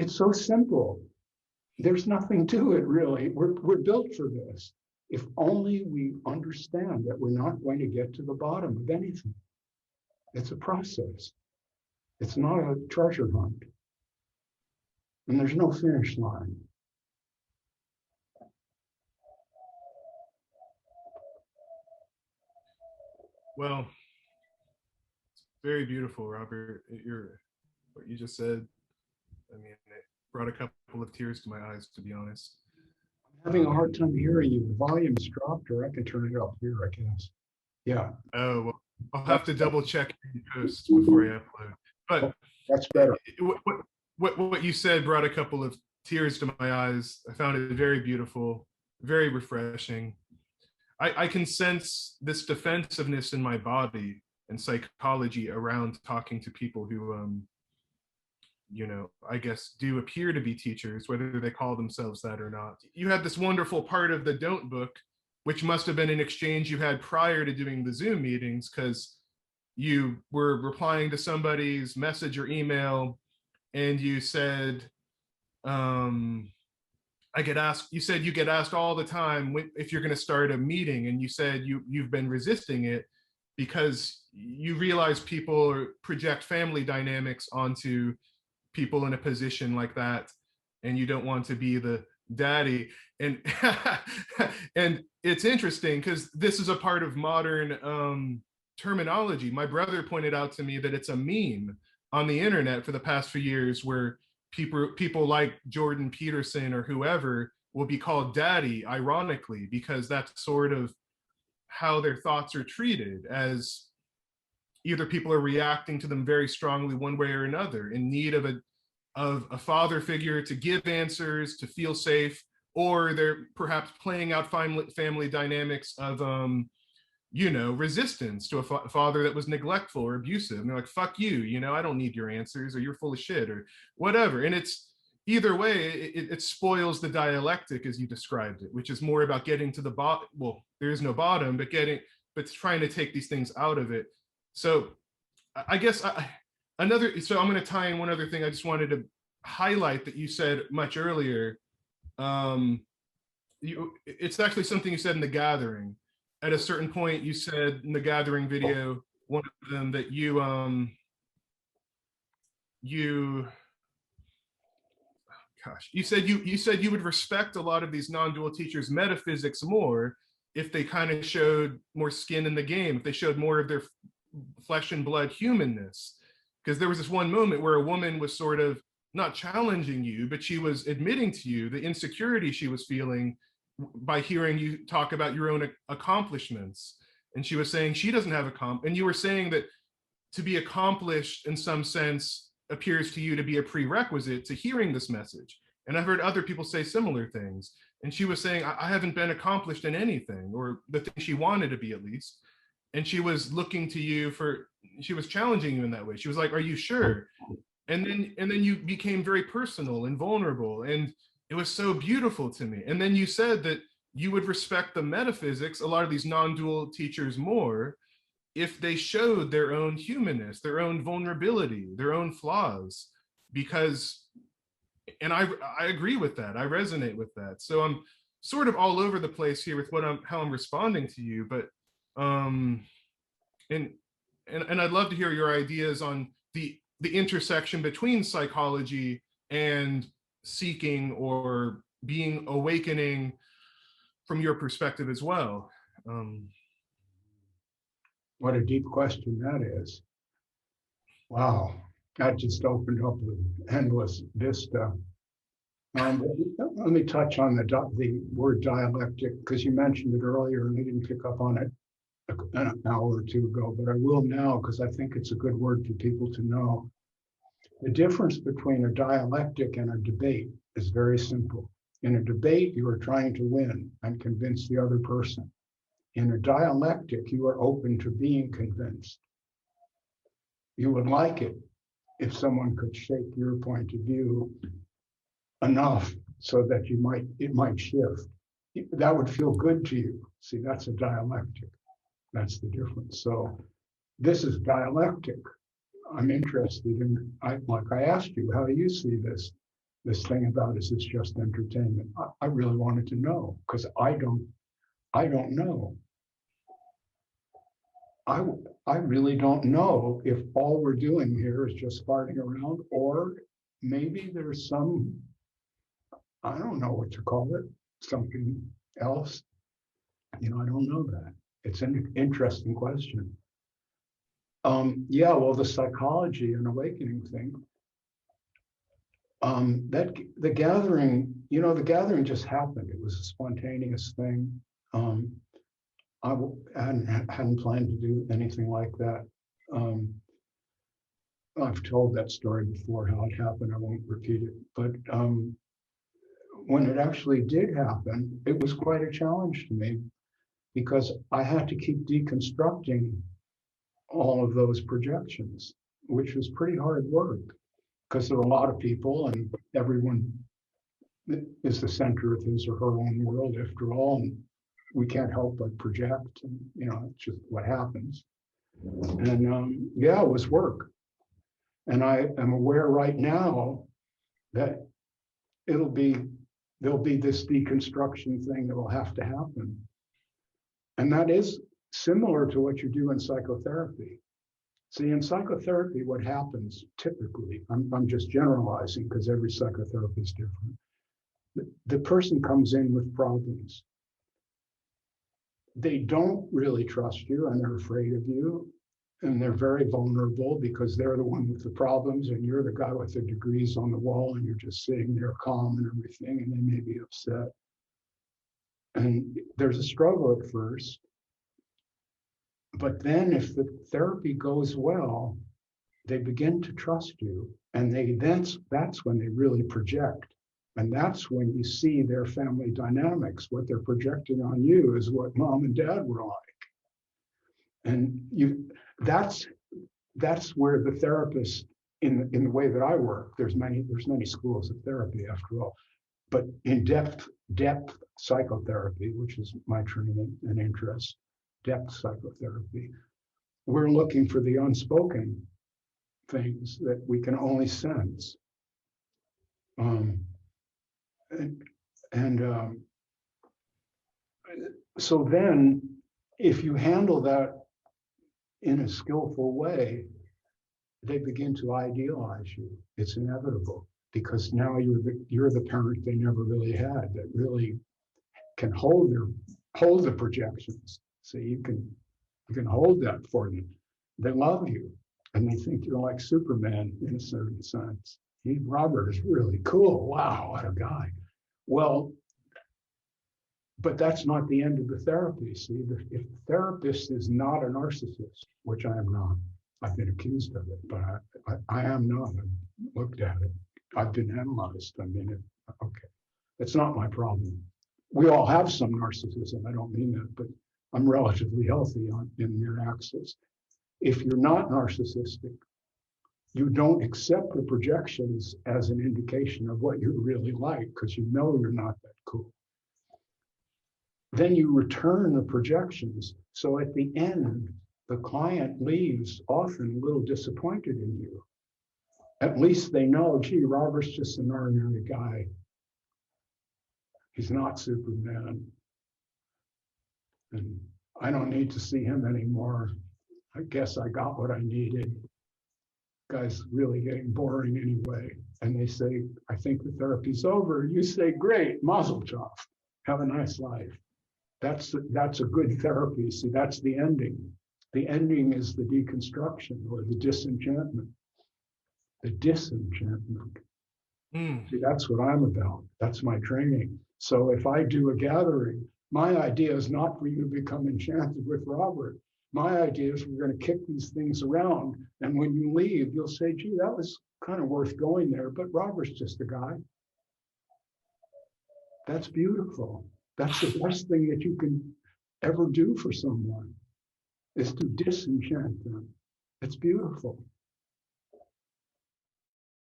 It's so simple. There's nothing to it, really. We're built for this. If only we understand that we're not going to get to the bottom of anything. It's a process. It's not a treasure hunt. And there's no finish line. Well, it's very beautiful, Robert. What you just said, I mean, it brought a couple of tears to my eyes, to be honest. I'm having a hard time hearing you. The volume's dropped, or I can turn it up here, I guess. Yeah. Oh, well, I'll have to double check in post before I upload. But that's better. What you said brought a couple of tears to my eyes. I found it very beautiful, very refreshing. I can sense this defensiveness in my body and psychology around talking to people who, you know, I guess do appear to be teachers, whether they call themselves that or not. You had this wonderful part of the Don't book, which must have been an exchange you had prior to doing the Zoom meetings, because you were replying to somebody's message or email and you said, you said you get asked all the time if you're going to start a meeting, and you said you've been resisting it because you realize people project family dynamics onto people in a position like that, and you don't want to be the daddy. And and it's interesting because this is a part of modern terminology. My brother pointed out to me that it's a meme on the internet for the past few years where people like Jordan Peterson or whoever will be called daddy, ironically, because that's sort of how their thoughts are treated, as either people are reacting to them very strongly one way or another, in need of a father figure to give answers, to feel safe, or they're perhaps playing out family dynamics of you know, resistance to a father that was neglectful or abusive. And they're like, fuck you, you know, I don't need your answers, or you're full of shit, or whatever. And it's either way, it spoils the dialectic as you described it, which is more about getting to the bottom. Well, there is no bottom, but trying to take these things out of it. So I guess so I'm going to tie in one other thing I just wanted to highlight that you said much earlier. It's actually something you said in The Gathering. At a certain point, you said in the Gathering video, one of them, that you said you would respect a lot of these non-dual teachers' metaphysics more if they kind of showed more skin in the game, if they showed more of their flesh and blood humanness. Because there was this one moment where a woman was sort of not challenging you, but she was admitting to you the insecurity she was feeling by hearing you talk about your own accomplishments. And she was saying she doesn't have and you were saying that to be accomplished in some sense appears to you to be a prerequisite to hearing this message. And I've heard other people say similar things. And she was saying, I haven't been accomplished in anything, or the thing she wanted to be at least. And she was looking to you she was challenging you in that way. She was like, are you sure? And then you became very personal and vulnerable. And it was so beautiful to me. And then you said that you would respect the metaphysics, a lot of these non-dual teachers, more if they showed their own humanness, their own vulnerability, their own flaws. Because, and I agree with that. I resonate with that. So I'm sort of all over the place here with how I'm responding to you. But and I'd love to hear your ideas on the intersection between psychology and seeking or being awakening from your perspective as well. What a deep question that is. Wow, that just opened up an endless vista. Let me touch on the word dialectic, because you mentioned it earlier and I didn't pick up on it an hour or two ago, but I will now because I think it's a good word for people to know. The difference between a dialectic and a debate is very simple. In a debate, you are trying to win and convince the other person. In a dialectic, you are open to being convinced. You would like it if someone could shake your point of view enough so that it might shift. That would feel good to you. See, that's a dialectic. That's the difference. So this is dialectic. I'm interested in, like I asked you, how do you see this? this thing about, is this just entertainment? I really wanted to know, because I don't know. I really don't know if all we're doing here is just farting around, or maybe there's some, I don't know what to call it, something else. I don't know that. It's an interesting question. Yeah, well, the psychology and awakening thing, that the gathering, the gathering just happened. It was a spontaneous thing. I hadn't planned to do anything like that. I've told that story before, how it happened. I won't repeat it. But when it actually did happen, it was quite a challenge to me, because I had to keep deconstructing all of those projections, which was pretty hard work, because there are a lot of people and everyone is the center of his or her own world after all. And we can't help but project, and it's just what happens. And yeah, it was work. And I am aware right now that there'll be this deconstruction thing that will have to happen. And that is similar to what you do in psychotherapy. See, in psychotherapy, what happens typically, I'm just generalizing because every psychotherapist is different. The person comes in with problems. They don't really trust you, and they're afraid of you, and they're very vulnerable because they're the one with the problems, and you're the guy with the degrees on the wall, and you're just sitting there calm and everything, and they may be upset. And there's a struggle at first. But then if the therapy goes well, they begin to trust you, and that's when they really project. And that's when you see their family dynamics. What they're projecting on you is what mom and dad were like. And that's where the therapist, in the way that I work, there's many schools of therapy after all, but in depth psychotherapy, which is my training and interest, depth psychotherapy, we're looking for the unspoken things that we can only sense. So then, if you handle that in a skillful way, they begin to idealize you. It's inevitable, because now you're the parent they never really had, that really can hold the projections. So you can hold that for them. They love you, and they think you're like Superman in a certain sense. Robert is really cool. Wow, what a guy. Well, but that's not the end of the therapy. See, if the therapist is not a narcissist, which I am not, I've been accused of it, but I am not. I've looked at it. I've been analyzed. Okay, it's not my problem. We all have some narcissism. I don't mean that, but I'm relatively healthy in their axis. If you're not narcissistic, you don't accept the projections as an indication of what you're really like, because you know you're not that cool. Then you return the projections. So at the end, the client leaves often a little disappointed in you. At least they know, gee, Robert's just an ordinary guy. He's not Superman. And I don't need to see him anymore. I guess I got what I needed. Guy's really getting boring anyway. And they say, I think the therapy's over. You say, great, mazel tov. Have a nice life. That's a good therapy. See, that's the ending. The ending is the deconstruction or the disenchantment. The disenchantment. See, that's what I'm about. That's my training. So if I do a gathering, my idea is not for you to become enchanted with Robert. My idea is we're going to kick these things around. And when you leave, you'll say, gee, that was kind of worth going there, but Robert's just a guy. That's beautiful. That's the best thing that you can ever do for someone, is to disenchant them. It's beautiful.